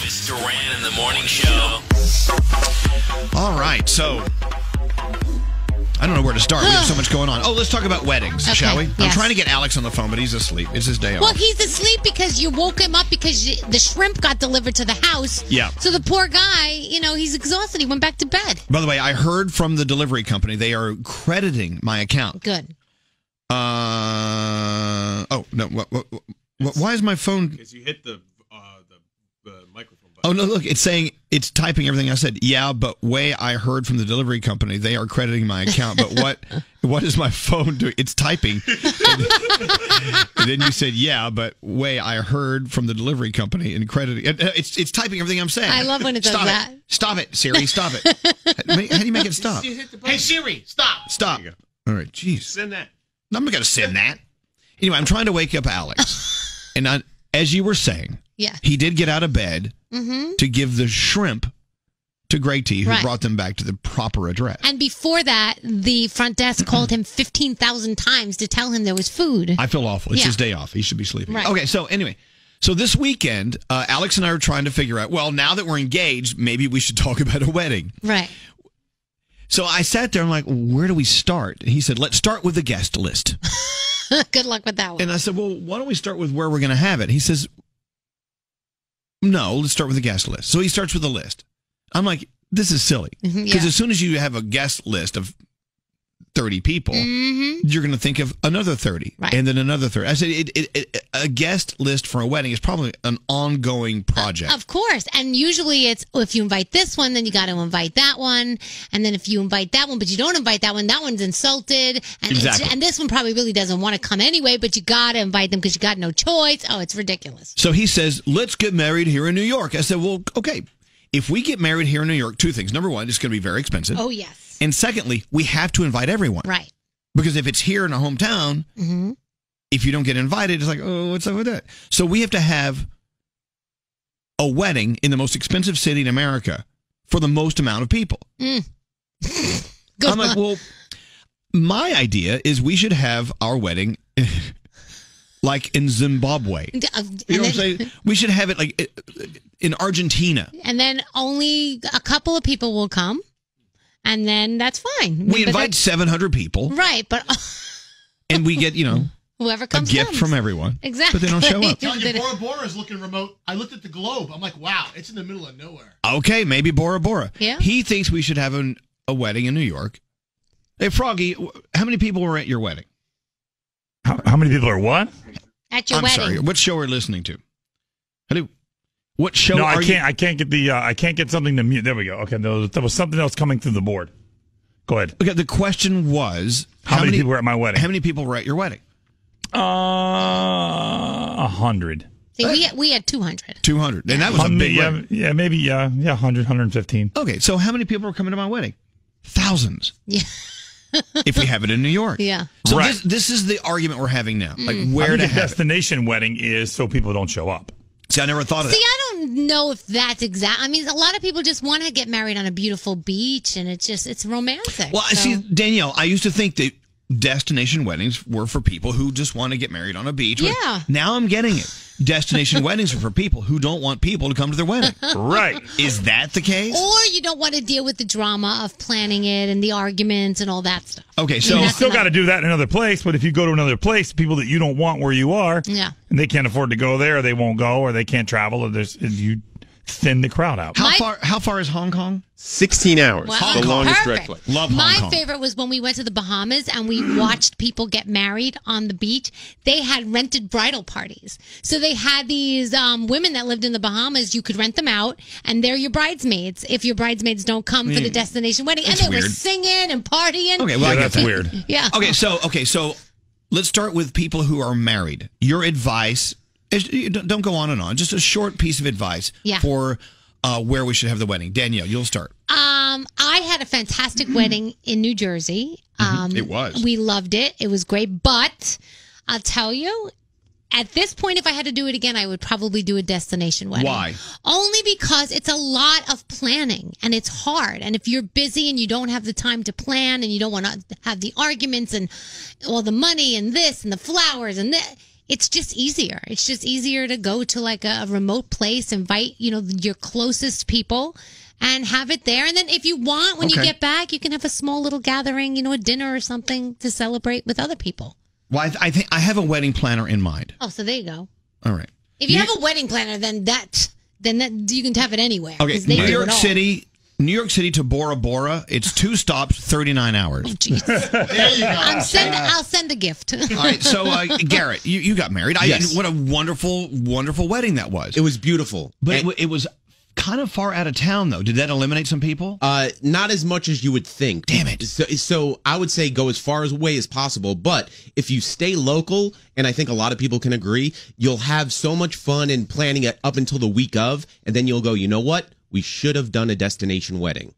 Elvis Duran in the morning show. All right, so I don't know where to start. We have so much going on. Oh, let's talk about weddings, shall we? Yes. I'm trying to get Alex on the phone, but he's asleep. It's his day off. Well, he's asleep because you woke him up because the shrimp got delivered to the house. Yeah. So the poor guy, he's exhausted. He went back to bed. By the way, I heard from the delivery company they are crediting my account. Good. Oh no! Why is my phone? Because you hit the microphone button. Oh no! Look, it's saying it's typing everything I said. Yeah, but way I heard from the delivery company they are crediting my account. But what is my phone doing? It's typing. And then you said yeah, but way I heard from the delivery company and crediting. It's typing everything I'm saying. I love when it does that. Stop it, Siri. Stop it. How do you make it stop? Hey Siri, stop. Stop. All right, jeez. Send that. I'm not going to send that. Anyway, I'm trying to wake up Alex. And as you were saying, yeah, he did get out of bed to give the shrimp to Greg T, who brought them back to the proper address. And before that, the front desk called him 15,000 times to tell him there was food. I feel awful. It's his day off. He should be sleeping. Right. Okay, so anyway. So this weekend, Alex and I are trying to figure out, well, now that we're engaged, maybe we should talk about a wedding. Right. So I sat there and I'm like, where do we start? And he said, let's start with the guest list. Good luck with that one. And I said, well, why don't we start with where we're going to have it? He says, no, let's start with the guest list. So he starts with a list. I'm like, this is silly. Because as soon as you have a guest list of 30 people, you're going to think of another 30 and then another 30. I said a guest list for a wedding is probably an ongoing project. Of course. And usually it's, if you invite this one, then you got to invite that one. And then if you invite that one, but you don't invite that one's insulted. And, and this one probably really doesn't want to come anyway, but you got to invite them because you got no choice. Oh, it's ridiculous. So he says, let's get married here in New York. I said, well, okay. If we get married here in New York, two things. Number one, it's going to be very expensive. Oh, yes. And secondly, we have to invite everyone. Right. Because if it's here in a hometown, if you don't get invited, it's like, oh, what's up with that? So we have to have a wedding in the most expensive city in America for the most amount of people. I'm like, well, my idea is we should have our wedding like in Zimbabwe. You know what I'm saying? We should have it like in Argentina. And then only a couple of people will come. And then that's fine. We invite 700 people. Right, but... and we get, whoever comes a gift from everyone. Exactly. But they don't show up. Telling you, Bora Bora is looking remote. I looked at the globe. I'm like, wow, it's in the middle of nowhere. Okay, maybe Bora Bora. Yeah. He thinks we should have a wedding in New York. Hey, Froggy, how many people were at your wedding? How many people are what? At your I'm wedding. sorry. What show are you listening to? Hello? What show no, are you? I can't get the. I can't get something to mute. There we go. Okay, there was something else coming through the board. Go ahead. Okay, the question was how many people were at my wedding? How many people were at your wedding? 100. See, we had 200. 200, and that was a big wedding. Yeah, maybe 100, 115. Okay, so how many people are coming to my wedding? Thousands. Yeah. If we have it in New York. Yeah. So this is the argument we're having now. Like where to have destination wedding is so people don't show up. See, I never thought of that. See, I don't know if that's exact. I mean, a lot of people just want to get married on a beautiful beach, and it's romantic. Well, see, Danielle, I used to think that destination weddings were for people who just want to get married on a beach. Yeah. Now I'm getting it. Destination weddings are for people who don't want people to come to their wedding. Right. Is that the case? Or you don't want to deal with the drama of planning it and the arguments and all that stuff. Okay, so you still got to do that in another place, but if you go to another place, people that you don't want where you are, and they can't afford to go there, or they won't go, or they can't travel, or you thin the crowd out. How far is Hong Kong? 16 hours. Wow. The longest Perfect. direct flight. Love Hong My Kong. favorite was when we went to the Bahamas and we watched people get married on the beach. They had rented bridal parties. So they had these women that lived in the Bahamas. You could rent them out, and they're your bridesmaids if your bridesmaids don't come for the destination wedding. And they were singing and partying. Okay, well, that's weird. Yeah. Okay, so let's start with people who are married. Your advice is, don't go on and on. Just a short piece of advice for where we should have the wedding. Danielle, you'll start. I had a fantastic wedding in New Jersey. It was. We loved it. It was great. But I'll tell you, at this point, if I had to do it again, I would probably do a destination wedding. Why? Only because it's a lot of planning and it's hard. And if you're busy and you don't have the time to plan and you don't want to have the arguments and all the money and this and the flowers and that, it's just easier. It's just easier to go to like a remote place, invite, your closest people and have it there. And then if you want, when you get back, you can have a small little gathering, a dinner or something to celebrate with other people. Well, I think I have a wedding planner in mind. Oh, so there you go. All right. If you have a wedding planner, then that you can have it anywhere. Okay, New York City to Bora Bora, it's 2 stops, 39 hours. Oh, jeez. There you go. I'll send a gift. All right, so Garrett, you got married. Yes. What a wonderful, wonderful wedding that was. It was beautiful. But it was kind of far out of town, though. Did that eliminate some people? Not as much as you would think. Damn it. So I would say go as far away as possible. But if you stay local, and I think a lot of people can agree, you'll have so much fun in planning it up until the week of, and then you'll go, you know what? We should have done a destination wedding.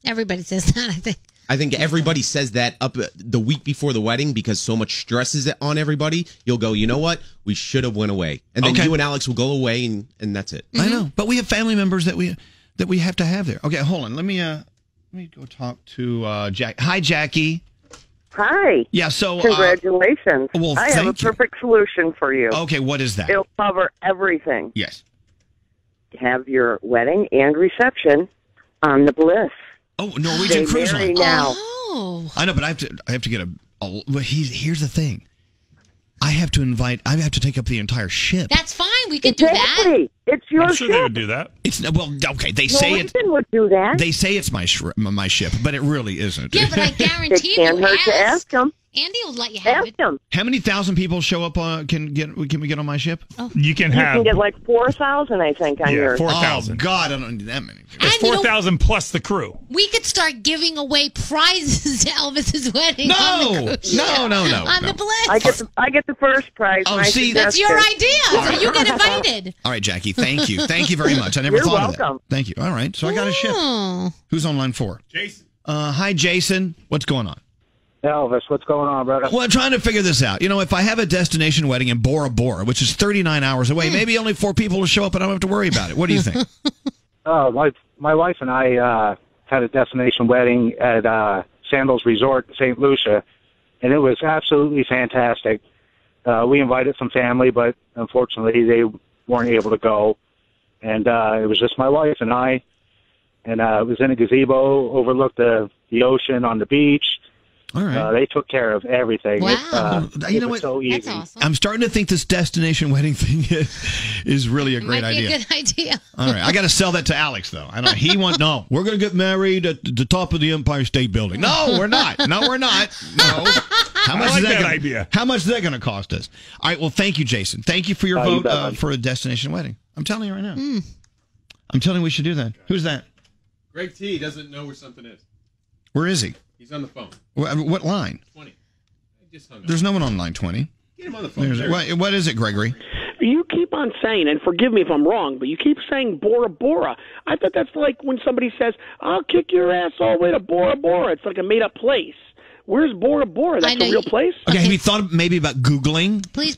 Everybody says that, I think. I think everybody says that up the week before the wedding because so much stress is on everybody. You'll go, you know what? We should have went away. And then you and Alex will go away and that's it. I know. But we have family members that we have to have there. Okay, hold on. Let me go talk to Jack. Hi, Jackie. Hi. Yeah, so congratulations. Well, I have a perfect solution for you. Okay, what is that? It'll cover everything. Yes. Have your wedding and reception on the Bliss. Oh, Norwegian Cruise Line. Now. Oh. I know, but I have to get well, here's the thing. I have to take up the entire ship. That's fine. We could do that. It's your I'm ship. sure they would do that. It's okay. They say Norwegian would do that. They say it's my ship, but it really isn't. Yeah, but I guarantee It can't hurt to ask them. Andy will let you have Ask them. How many thousand people show up? Can we get on my ship? Oh. You can You have can get like 4,000, I think, on yours. 4,000. Oh God, I don't need that many. It's 4,000 plus the crew. We could start giving away prizes to Elvis's wedding. No, on the cruise ship. no. On the Bliss. I get the first prize. Oh, my see, that's your idea. So you get invited. All right, Jackie. Thank you. Thank you very much. I never You're thought of welcome. that. Thank you. All right, so I got a ship. Oh. Who's on line 4? Jason. Hi, Jason. What's going on? Elvis, what's going on, brother? Well, I'm trying to figure this out. If I have a destination wedding in Bora Bora, which is 39 hours away, maybe only 4 people will show up and I don't have to worry about it. What do you think? Oh, my wife and I had a destination wedding at Sandals Resort in St. Lucia, and it was absolutely fantastic. We invited some family, but unfortunately they weren't able to go. And it was just my wife and I, and it was in a gazebo, overlooked the ocean on the beach. All right. They took care of everything. Wow. You It know was what? so easy. That's awesome. I'm starting to think this destination wedding thing is really a great Might be idea. a good idea. All right, I got to sell that to Alex though. I don't. No, we're going to get married at the top of the Empire State Building. No, we're not. No, we're not. No. How much like is that gonna, idea. How much is that going to cost us? All right. Well, thank you, Jason. Thank you for your you bet, vote buddy. for a destination wedding. I'm telling you right now. I'm telling you we should do that. Who's that? Greg T doesn't know where something is. Where is he? He's on the phone. What line? 20. I just hung up. There's no one on line 20. Get him on the phone. There. What is it, Gregory? You keep on saying, and forgive me if I'm wrong, but you keep saying Bora Bora. I thought that's like when somebody says, I'll kick your ass all the way to Bora Bora. It's like a made-up place. Where's Bora Bora? That's a real place? Okay, have you thought maybe about Googling? Please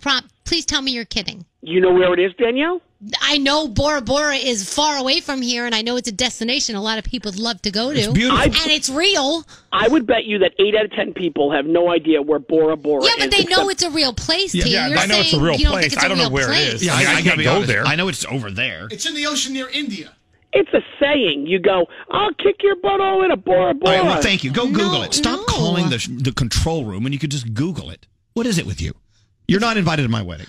tell me you're kidding. You know where it is, Danielle? I know Bora Bora is far away from here, and I know it's a destination a lot of people love to go to. It's beautiful. And it's real. I would bet you that 8 out of 10 people have no idea where Bora Bora is. Yeah, but they know it's a real place, T. Yeah, You're I know it's a saying real you don't place. think it's I a don't know real where place. it is. Yeah, I gotta can't be go honest. there. I know it's over there. It's in the ocean near India. It's a saying. You go, I'll kick your butt all the way to Bora All Bora. right, well, thank you. Go Google No, it. Stop no. calling the control room when you could just Google it. What is it with you? You're not invited to my wedding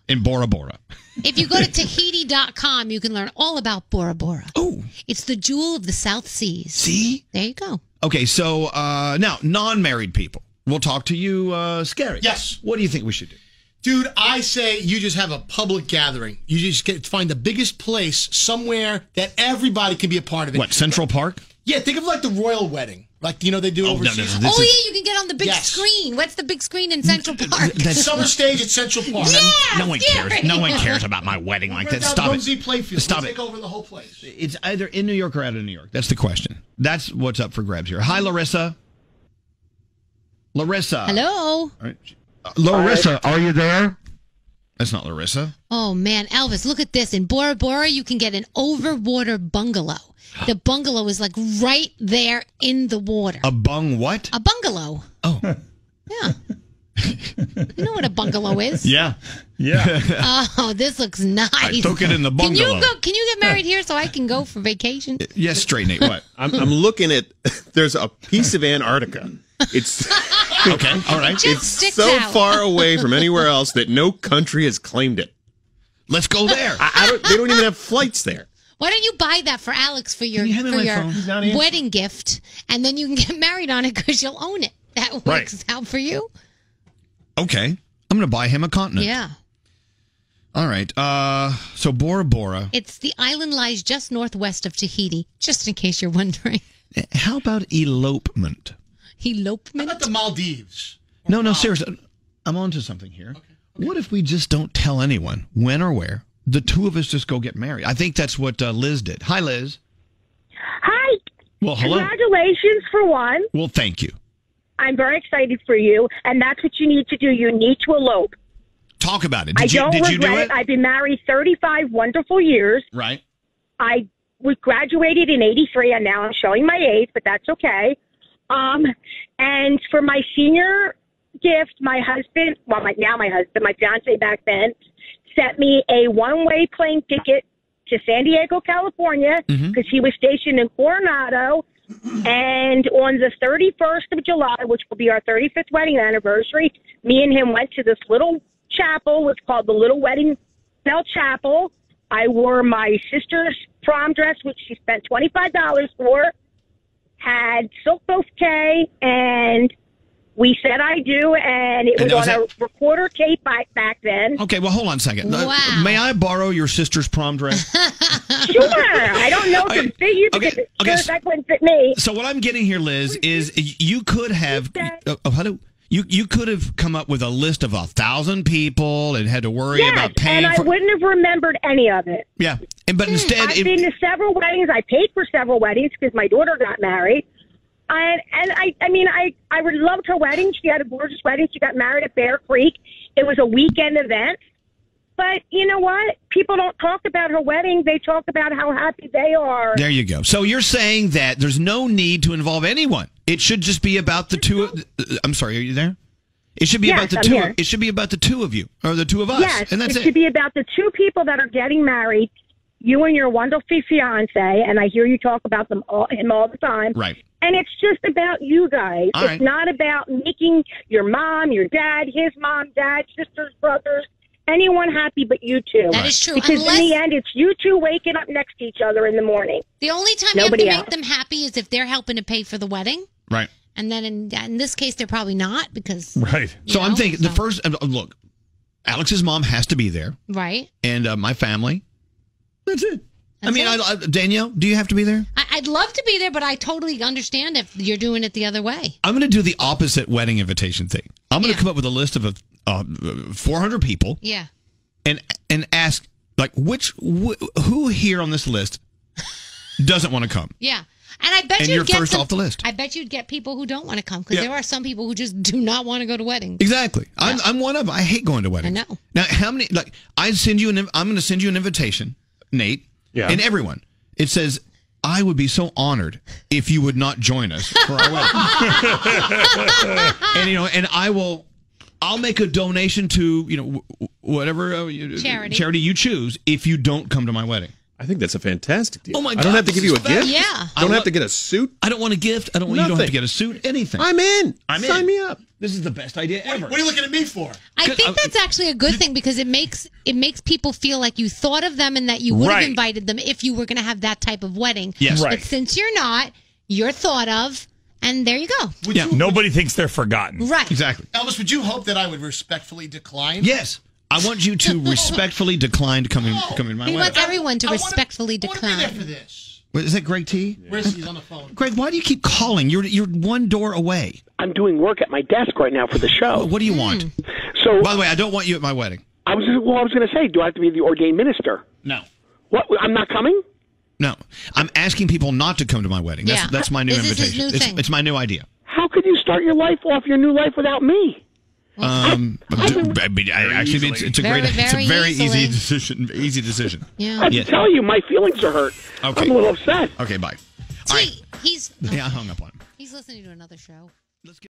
in Bora Bora. If you go to Tahiti.com, you can learn all about Bora Bora. Oh. It's the jewel of the South Seas. See? There you go. Okay, so now, non-married people. We'll talk to you, Scary. Yes. What do you think we should do? Dude, I say you just have a public gathering. You just find the biggest place somewhere that everybody can be a part of it. What, Central Park? Yeah, think of like the royal wedding. Like, they do Oh, overseas. no, Yeah, you can get on the big Yes. screen. What's the big screen in Central Park? Summer stage at Central Park. Yeah, no one cares. Scary. No one cares about my wedding like that. Rent out Stop Rumsey it. Playfield. Stop We'll it. take over the whole place. It's either in New York or out of New York. That's the question. That's what's up for grabs here. Hi, Larissa. Larissa. Hello. All right. Larissa, are you there? That's not Larissa. Oh, man. Elvis, look at this. In Bora Bora, you can get an overwater bungalow. The bungalow is like right there in the water. A bung what? A bungalow. Oh. Yeah. You know what a bungalow is? Yeah. Oh, this looks nice. I took it in the bungalow. Can you get married here so I can go for vacation? Yes, straight Nate. What? I'm looking at. There's a piece of Antarctica. It's okay. All right. Just It's sticks so out. far away from anywhere else that no country has claimed it. Let's go there. They don't even have flights there. Why don't you buy that for Alex for your you hand me my phone? He's not answering. wedding gift, and then you can get married on it because you'll own it. That works out for you. Okay. I'm going to buy him a continent. Yeah. All right. So Bora Bora. The island lies just northwest of Tahiti, just in case you're wondering. How about elopement? Elopement? How about the Maldives? No, seriously. I'm on to something here. Okay. What if we just don't tell anyone when or where? The two of us just go get married. I think that's what Liz did. Hi, Liz. Hi. Well, hello. Congratulations for one. Well, thank you. I'm very excited for you, and that's what you need to do. You need to elope. Talk about it. I don't did regret you do it. I've been married 35 wonderful years. Right. I graduated in 83, and now I'm showing my age, but that's okay. And for my senior gift, my husband, my fiance back then, sent me a one-way plane ticket to San Diego, California, because he was stationed in Coronado. And on the 31st of July, which will be our 35th wedding anniversary, me and him went to this little chapel. It's called the Little Wedding Bell Chapel. I wore my sister's prom dress, which she spent $25 for, had silk bouquet, and we said I do, and it was on a recorder tape back then. Okay, well, hold on a second. Wow. May I borrow your sister's prom dress? Sure. I don't know if it's big you because that wouldn't fit me. So what I'm getting here, Liz, is you could have you could have come up with a list of 1,000 people and had to worry about paying and I for. wouldn't have remembered any of it. Yeah, but instead, I've been to several weddings. I paid for several weddings because my daughter got married. And I would loved her wedding. She had a gorgeous wedding. She got married at Bear Creek. It was a weekend event. But you know what? People don't talk about her wedding. They talk about how happy they are. There you go. So you're saying that there's no need to involve anyone. It should just be about the two. I'm sorry. Are you there? It should be about the two. Here. It should be about the two of you or the two of us. Yes, and that's it should be about the two people that are getting married. You and your wonderful fiance, and I hear you talk about him all the time. Right. And it's just about you guys. All it's right. not about making your mom, your dad, his mom, dad, sisters, brothers, anyone happy but you two. That is true. Because in the end, it's you two waking up next to each other in the morning. The only time Nobody you have to else. make them happy is if they're helping to pay for the wedding. Right. And then in this case, they're probably not because. Right. So I'm thinking the first look. Alex's mom has to be there, Right. and my family. That's it. That's it. Danielle, do you have to be there? I'd love to be there, but I totally understand if you're doing it the other way. I'm going to do the opposite wedding invitation thing. I'm going to come up with a list of 400 people. Yeah. And ask like who here on this list doesn't want to come? Yeah. And I bet And you'd you're get first off the list. I bet you'd get people who don't want to come because Yeah. there are some people who just do not want to go to weddings. Exactly. I'm one of them. I hate going to weddings. I know. Now, how many? Like, I'm going to send you an invitation, Nate. Yeah. And everyone. It says, I would be so honored if you would not join us for our wedding. And I'll make a donation to whatever charity you choose if you don't come to my wedding. I think that's a fantastic deal. Oh my God! I don't have to give you a gift. Yeah. I don't have to get a suit. I don't want a gift. I don't want you don't have to get a suit. Anything. I'm in. Sign me up. This is the best idea ever. What are you looking at me for? I think that's actually a good thing because it makes people feel like you thought of them and that you would have invited them if you were going to have that type of wedding. Yes. But since you're not, you're thought of, and there you go. Nobody thinks they're forgotten. Right. Exactly. Elvis, would you hope that I would respectfully decline? Yes. I want you to respectfully decline to come in my He wedding. wants everyone to respectfully I want to be there decline. for this. Wait, is that Greg T? Where's he on the phone? Greg, why do you keep calling? You're one door away. I'm doing work at my desk right now for the show. What do you want? So, by the way, I don't want you at my wedding. I was going to say, do I have to be the ordained minister? No. What? I'm not coming? No. I'm asking people not to come to my wedding. That's my new This is his invitation. new thing. It's my new idea. How could you start your new life without me? Actually, it's a very easy decision. Easy decision. Yeah. I have to tell you, my feelings are hurt. Okay. I'm a little upset. Okay, bye. See, I hung up on him. he's listening to another show.